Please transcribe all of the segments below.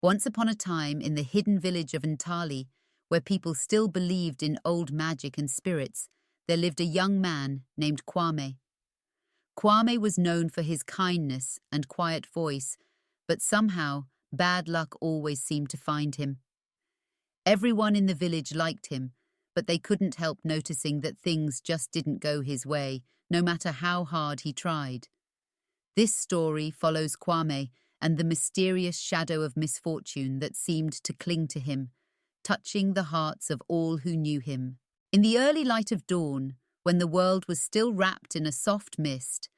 Once upon a time, in the hidden village of Ntali, where people still believed in old magic and spirits, there lived a young man named Kwame. Kwame was known for his kindness and quiet voice, but somehow bad luck always seemed to find him. Everyone in the village liked him, but they couldn't help noticing that things just didn't go his way, no matter how hard he tried. This story follows Kwame and the mysterious shadow of misfortune that seemed to cling to him, touching the hearts of all who knew him. In the early light of dawn, when the world was still wrapped in a soft mist,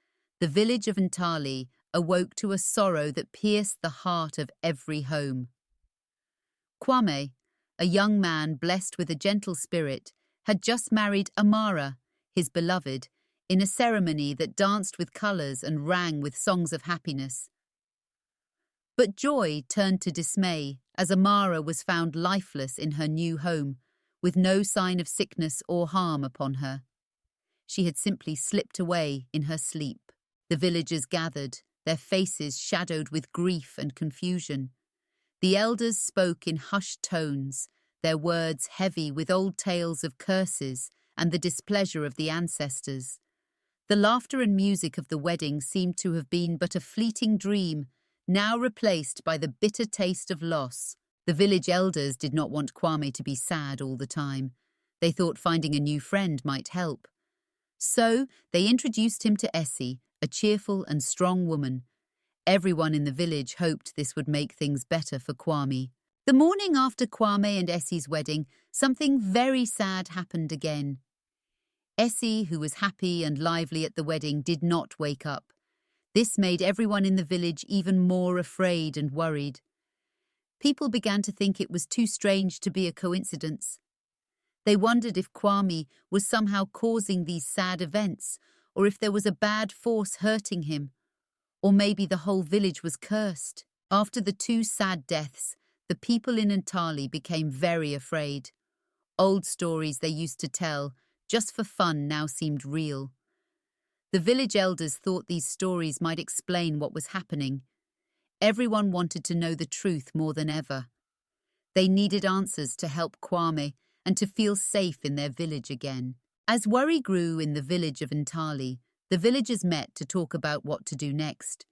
the village of Ntali awoke to a sorrow that pierced the heart of every home. Kwame, a young man blessed with a gentle spirit, had just married Amara, his beloved, in a ceremony that danced with colours and rang with songs of happiness. But joy turned to dismay as Amara was found lifeless in her new home, with no sign of sickness or harm upon her. She had simply slipped away in her sleep. The villagers gathered, their faces shadowed with grief and confusion. The elders spoke in hushed tones, their words heavy with old tales of curses and the displeasure of the ancestors. The laughter and music of the wedding seemed to have been but a fleeting dream, now replaced by the bitter taste of loss. The village elders did not want Kwame to be sad all the time. They thought finding a new friend might help. So they introduced him to Essie, a cheerful and strong woman. Everyone in the village hoped this would make things better for Kwame. The morning after Kwame and Essie's wedding, something very sad happened again. Essie, who was happy and lively at the wedding, did not wake up. This made everyone in the village even more afraid and worried. People began to think it was too strange to be a coincidence. They wondered if Kwame was somehow causing these sad events, or if there was a bad force hurting him, or maybe the whole village was cursed. After the two sad deaths, the people in Ntali became very afraid. Old stories they used to tell, just for fun, now seemed real. The village elders thought these stories might explain what was happening. Everyone wanted to know the truth more than ever. They needed answers to help Kwame and to feel safe in their village again. As worry grew in the village of Ntali, the villagers met to talk about what to do next.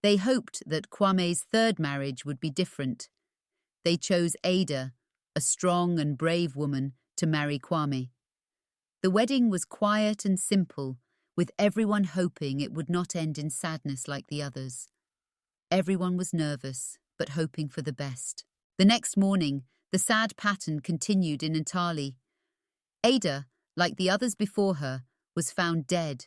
They hoped that Kwame's third marriage would be different. They chose Ada, a strong and brave woman, to marry Kwame. The wedding was quiet and simple, with everyone hoping it would not end in sadness like the others. Everyone was nervous, but hoping for the best. The next morning, the sad pattern continued in Ntali. Ada, like the others before her, was found dead,